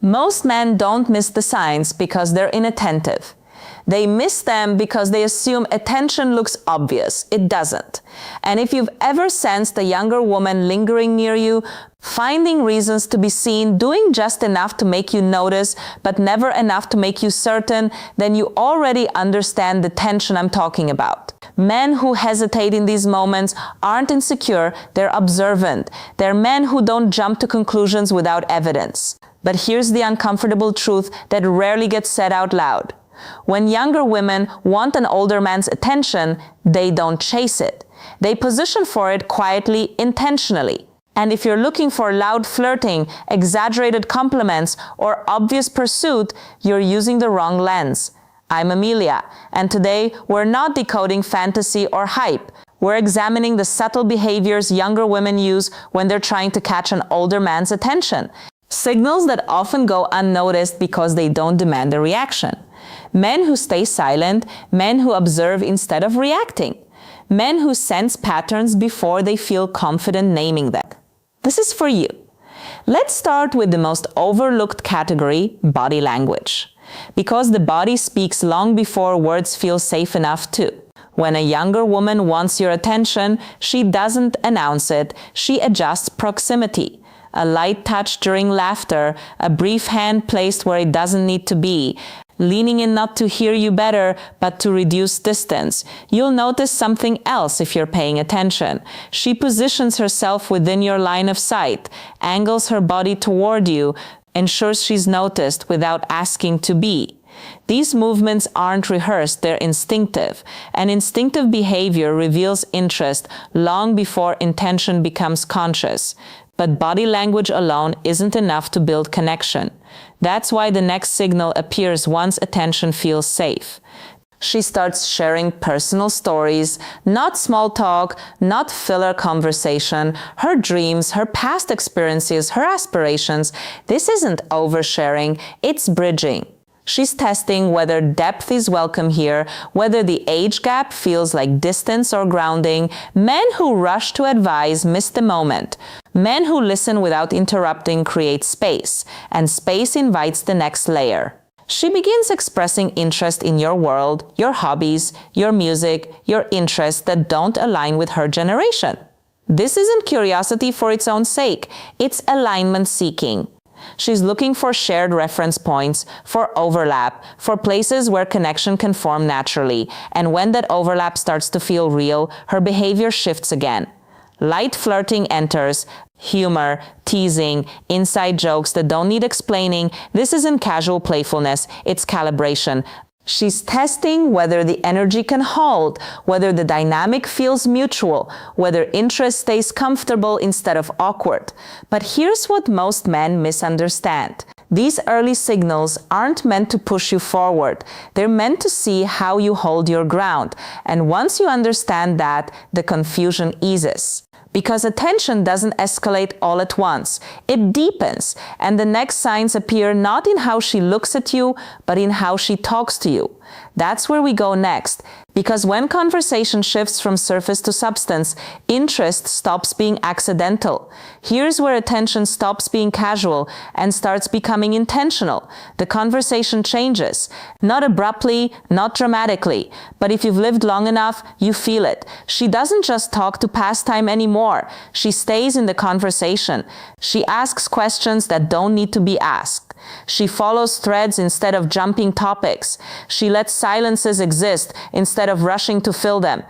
Most men don't miss the signs because they're inattentive. They miss them because they assume attention looks obvious. It doesn't. And if you've ever sensed a younger woman lingering near you, finding reasons to be seen, doing just enough to make you notice, but never enough to make you certain, then you already understand the tension I'm talking about. Men who hesitate in these moments aren't insecure, they're observant. They're men who don't jump to conclusions without evidence. But here's the uncomfortable truth that rarely gets said out loud. When younger women want an older man's attention, they don't chase it. They position for it quietly, intentionally. And if you're looking for loud flirting, exaggerated compliments, or obvious pursuit, you're using the wrong lens. I'm Amelia, and today we're not decoding fantasy or hype. We're examining the subtle behaviors younger women use when they're trying to catch an older man's attention. Signals that often go unnoticed because they don't demand a reaction. Men who stay silent, men who observe instead of reacting, men who sense patterns before they feel confident naming them. This is for you. Let's start with the most overlooked category, body language. Because the body speaks long before words feel safe enough to. When a younger woman wants your attention, she doesn't announce it, she adjusts proximity. A light touch during laughter, a brief hand placed where it doesn't need to be, leaning in not to hear you better, but to reduce distance. You'll notice something else if you're paying attention. She positions herself within your line of sight, angles her body toward you, ensures she's noticed without asking to be. These movements aren't rehearsed, they're instinctive. And instinctive behavior reveals interest long before intention becomes conscious. But body language alone isn't enough to build connection. That's why the next signal appears once attention feels safe. She starts sharing personal stories, not small talk, not filler conversation, her dreams, her past experiences, her aspirations. This isn't oversharing, it's bridging. She's testing whether depth is welcome here, whether the age gap feels like distance or grounding. Men who rush to advise miss the moment. Men who listen without interrupting create space, and space invites the next layer. She begins expressing interest in your world, your hobbies, your music, your interests that don't align with her generation. This isn't curiosity for its own sake, it's alignment seeking. She's looking for shared reference points, for overlap, for places where connection can form naturally, and when that overlap starts to feel real, her behavior shifts again. Light flirting enters, humor, teasing, inside jokes that don't need explaining. This isn't casual playfulness, it's calibration. She's testing whether the energy can hold, whether the dynamic feels mutual, whether interest stays comfortable instead of awkward. But here's what most men misunderstand. These early signals aren't meant to push you forward. They're meant to see how you hold your ground. And once you understand that, the confusion eases. Because attention doesn't escalate all at once. It deepens, and the next signs appear not in how she looks at you, but in how she talks to you. That's where we go next. Because when conversation shifts from surface to substance, interest stops being accidental. Here's where attention stops being casual and starts becoming intentional. The conversation changes. Not abruptly, not dramatically, but if you've lived long enough, you feel it. She doesn't just talk to pass time anymore. She stays in the conversation. She asks questions that don't need to be asked. She follows threads instead of jumping topics. She lets silences exist instead of rushing to fill them.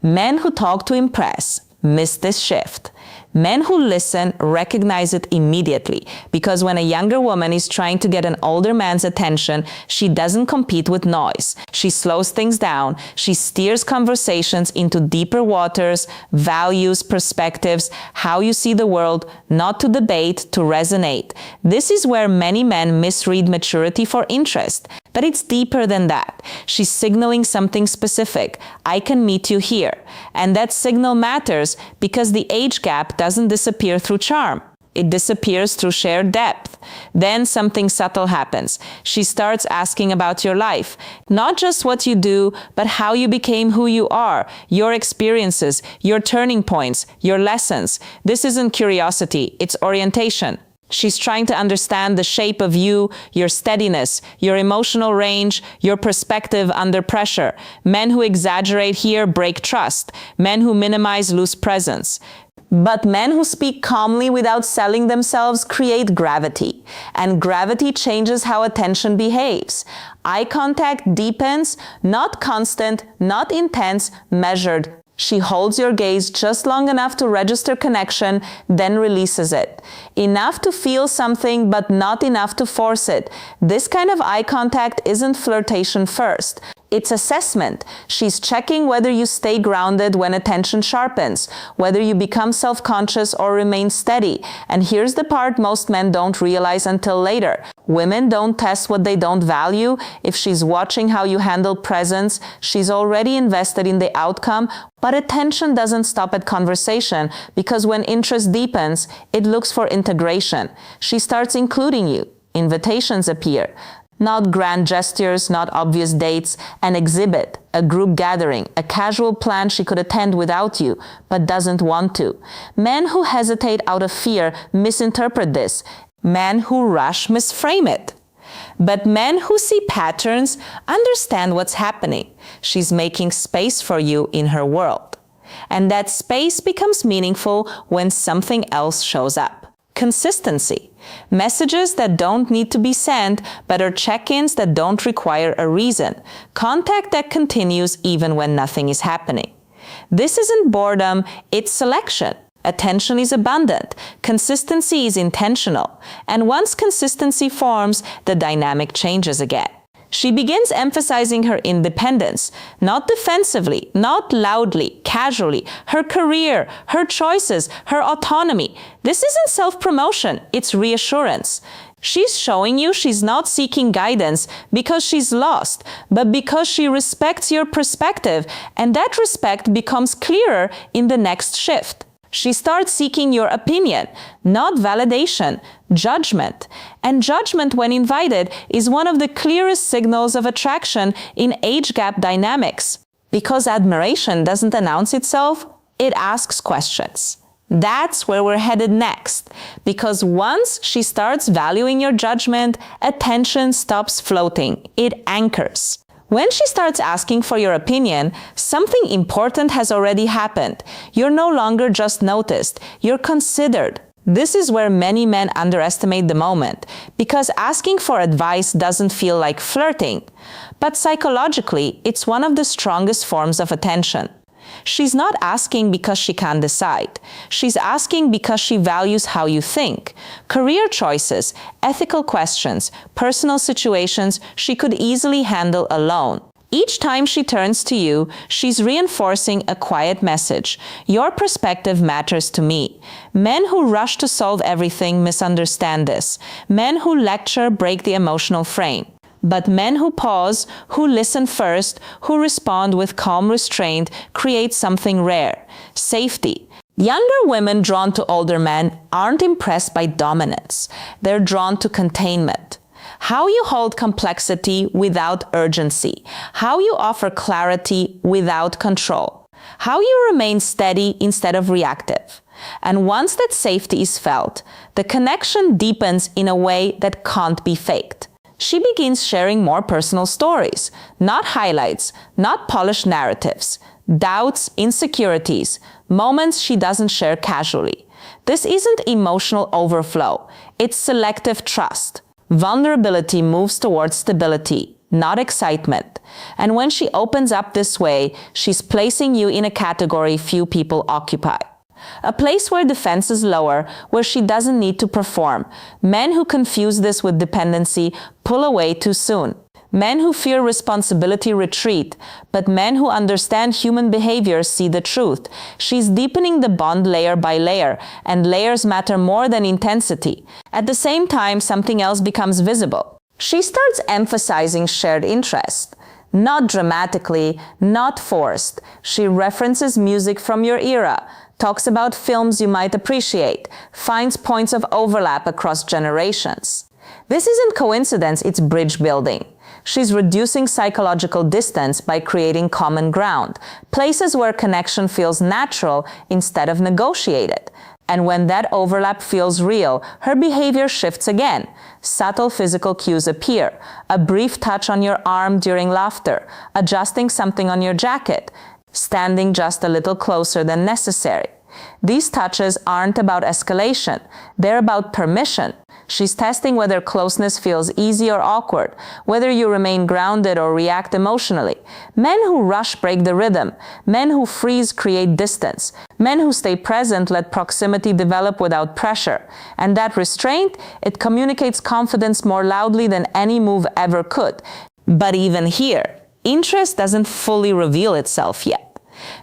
Men who talk to impress miss this shift. Men who listen recognize it immediately, because when a younger woman is trying to get an older man's attention, she doesn't compete with noise. She slows things down. She steers conversations into deeper waters, values, perspectives, how you see the world, not to debate, to resonate. This is where many men misread maturity for interest. But it's deeper than that. She's signaling something specific. I can meet you here. And that signal matters because the age gap doesn't disappear through charm. It disappears through shared depth. Then something subtle happens. She starts asking about your life. Not just what you do, but how you became who you are, your experiences, your turning points, your lessons. This isn't curiosity, it's orientation. She's trying to understand the shape of you, your steadiness, your emotional range, your perspective under pressure. Men who exaggerate here break trust. Men who minimize lose presence. But men who speak calmly without selling themselves create gravity, and gravity changes how attention behaves. Eye contact deepens, not constant, not intense, measured. She holds your gaze just long enough to register connection, then releases it. Enough to feel something, but not enough to force it. This kind of eye contact isn't flirtation first. It's assessment. She's checking whether you stay grounded when attention sharpens, whether you become self-conscious or remain steady. And here's the part most men don't realize until later. Women don't test what they don't value. If she's watching how you handle presence, she's already invested in the outcome. But attention doesn't stop at conversation, because when interest deepens, it looks for integration. She starts including you. Invitations appear. Not grand gestures, not obvious dates, an exhibit, a group gathering, a casual plan she could attend without you, but doesn't want to. Men who hesitate out of fear misinterpret this. Men who rush misframe it. But men who see patterns understand what's happening. She's making space for you in her world. And that space becomes meaningful when something else shows up. Consistency. Messages that don't need to be sent, but are check-ins that don't require a reason. Contact that continues even when nothing is happening. This isn't boredom, it's selection. Attention is abundant. Consistency is intentional. And once consistency forms, the dynamic changes again. She begins emphasizing her independence, not defensively, not loudly, casually, her career, her choices, her autonomy. This isn't self-promotion, it's reassurance. She's showing you she's not seeking guidance because she's lost, but because she respects your perspective, and that respect becomes clearer in the next shift. She starts seeking your opinion, not validation, judgment. And judgment, when invited, is one of the clearest signals of attraction in age gap dynamics. Because admiration doesn't announce itself, it asks questions. That's where we're headed next. Because once she starts valuing your judgment, attention stops floating. It anchors. When she starts asking for your opinion, something important has already happened. You're no longer just noticed, you're considered. This is where many men underestimate the moment, because asking for advice doesn't feel like flirting. But psychologically, it's one of the strongest forms of attention. She's not asking because she can't decide. She's asking because she values how you think. Career choices, ethical questions, personal situations she could easily handle alone. Each time she turns to you, she's reinforcing a quiet message. Your perspective matters to me. Men who rush to solve everything misunderstand this. Men who lecture break the emotional frame. But men who pause, who listen first, who respond with calm restraint, create something rare: safety. Younger women drawn to older men aren't impressed by dominance. They're drawn to containment. How you hold complexity without urgency. How you offer clarity without control. How you remain steady instead of reactive. And once that safety is felt, the connection deepens in a way that can't be faked. She begins sharing more personal stories, not highlights, not polished narratives, doubts, insecurities, moments she doesn't share casually. This isn't emotional overflow, it's selective trust. Vulnerability moves towards stability, not excitement. And when she opens up this way, she's placing you in a category few people occupy. A place where defense is lower, where she doesn't need to perform. Men who confuse this with dependency pull away too soon. Men who fear responsibility retreat, but men who understand human behavior see the truth. She's deepening the bond layer by layer, and layers matter more than intensity. At the same time, something else becomes visible. She starts emphasizing shared interest. Not dramatically, not forced. She references music from your era, talks about films you might appreciate, finds points of overlap across generations. This isn't coincidence, it's bridge building. She's reducing psychological distance by creating common ground, places where connection feels natural instead of negotiated. And when that overlap feels real, her behavior shifts again. Subtle physical cues appear. A brief touch on your arm during laughter, adjusting something on your jacket, standing just a little closer than necessary. These touches aren't about escalation, they're about permission. She's testing whether closeness feels easy or awkward, whether you remain grounded or react emotionally. Men who rush break the rhythm. Men who freeze create distance. Men who stay present let proximity develop without pressure. And that restraint, it communicates confidence more loudly than any move ever could. But even here, interest doesn't fully reveal itself yet.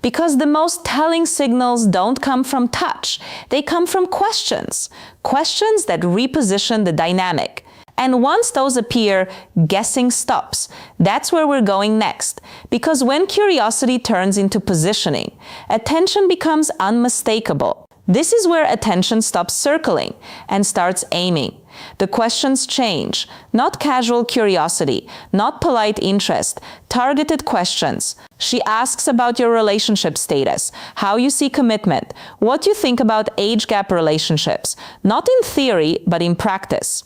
Because the most telling signals don't come from touch, they come from questions. Questions that reposition the dynamic. And once those appear, guessing stops. That's where we're going next. Because when curiosity turns into positioning, attention becomes unmistakable. This is where attention stops circling and starts aiming. The questions change. Not casual curiosity, not polite interest, targeted questions. She asks about your relationship status, how you see commitment, what you think about age gap relationships, not in theory, but in practice.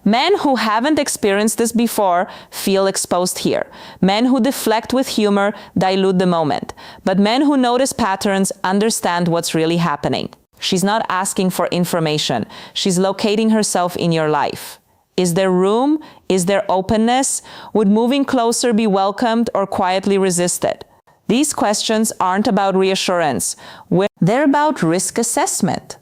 Men who haven't experienced this before feel exposed here. Men who deflect with humor dilute the moment. But men who notice patterns understand what's really happening. She's not asking for information. She's locating herself in your life. Is there room? Is there openness? Would moving closer be welcomed or quietly resisted? These questions aren't about reassurance. They're about risk assessment.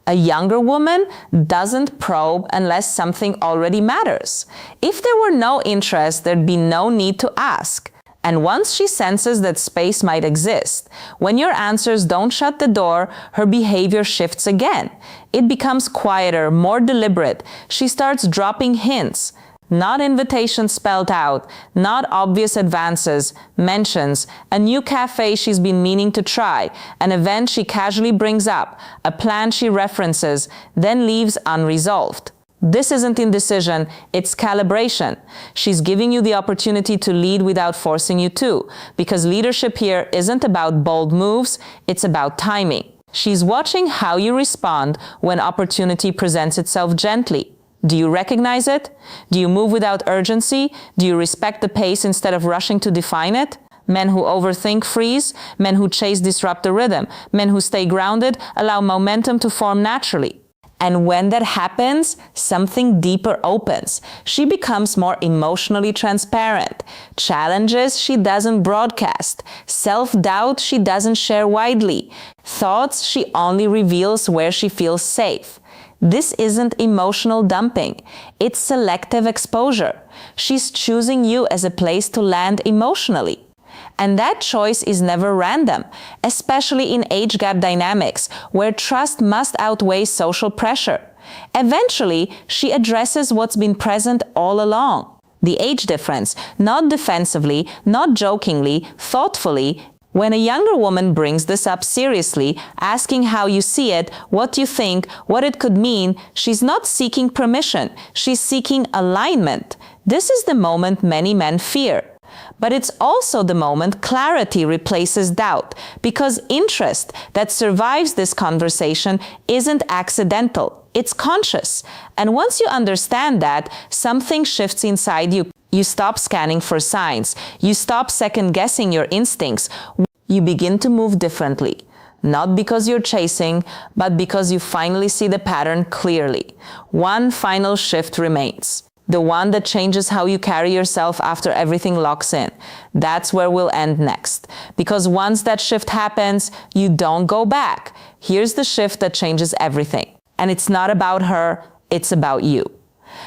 A younger woman doesn't probe unless something already matters. If there were no interest, there'd be no need to ask. And once she senses that space might exist, when your answers don't shut the door, her behavior shifts again. It becomes quieter, more deliberate. She starts dropping hints. Not invitations spelled out, not obvious advances, mentions, a new cafe she's been meaning to try, an event she casually brings up, a plan she references, then leaves unresolved. This isn't indecision, it's calibration. She's giving you the opportunity to lead without forcing you to, because leadership here isn't about bold moves, it's about timing. She's watching how you respond when opportunity presents itself gently. Do you recognize it? Do you move without urgency? Do you respect the pace instead of rushing to define it? Men who overthink freeze, men who chase disrupt the rhythm, men who stay grounded allow momentum to form naturally. And when that happens, something deeper opens. She becomes more emotionally transparent. Challenges she doesn't broadcast. Self-doubt she doesn't share widely. Thoughts she only reveals where she feels safe. This isn't emotional dumping. It's selective exposure. She's choosing you as a place to land emotionally. And that choice is never random, especially in age gap dynamics, where trust must outweigh social pressure. Eventually, she addresses what's been present all along. The age difference, not defensively, not jokingly, thoughtfully. When a younger woman brings this up seriously, asking how you see it, what you think, what it could mean, she's not seeking permission, she's seeking alignment. This is the moment many men fear. But it's also the moment clarity replaces doubt, because interest that survives this conversation isn't accidental, it's conscious. And once you understand that, something shifts inside you. You stop scanning for signs. You stop second-guessing your instincts. You begin to move differently. Not because you're chasing, but because you finally see the pattern clearly. One final shift remains. The one that changes how you carry yourself after everything locks in. That's where we'll end next. Because once that shift happens, you don't go back. Here's the shift that changes everything. And it's not about her, it's about you.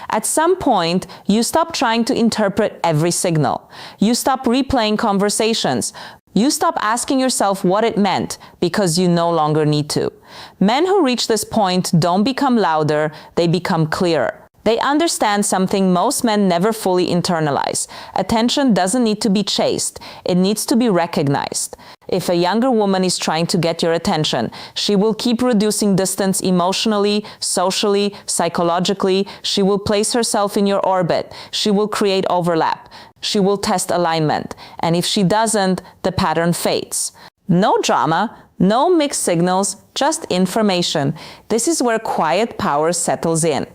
At some point, you stop trying to interpret every signal. You stop replaying conversations. You stop asking yourself what it meant because you no longer need to. Men who reach this point don't become louder, they become clearer. They understand something most men never fully internalize. Attention doesn't need to be chased. It needs to be recognized. If a younger woman is trying to get your attention, she will keep reducing distance emotionally, socially, psychologically. She will place herself in your orbit. She will create overlap. She will test alignment. And if she doesn't, the pattern fades. No drama, No mixed signals, just information. This is where quiet power settles in.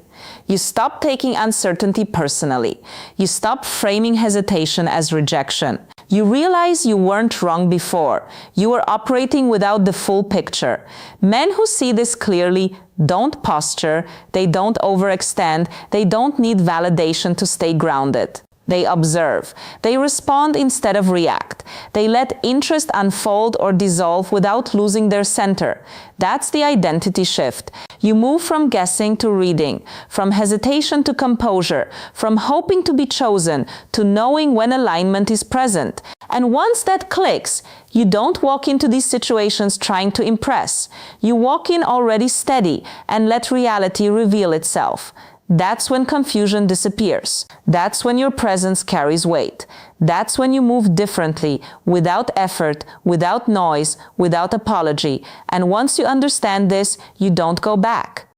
You stop taking uncertainty personally. You stop framing hesitation as rejection. You realize you weren't wrong before. You were operating without the full picture. Men who see this clearly don't posture, they don't overextend, they don't need validation to stay grounded. They observe. They respond instead of react. They let interest unfold or dissolve without losing their center. That's the identity shift. You move from guessing to reading, from hesitation to composure, from hoping to be chosen to knowing when alignment is present. And once that clicks, you don't walk into these situations trying to impress. You walk in already steady and let reality reveal itself. That's when confusion disappears. That's when your presence carries weight. That's when you move differently, without effort, without noise, without apology. And once you understand this, you don't go back.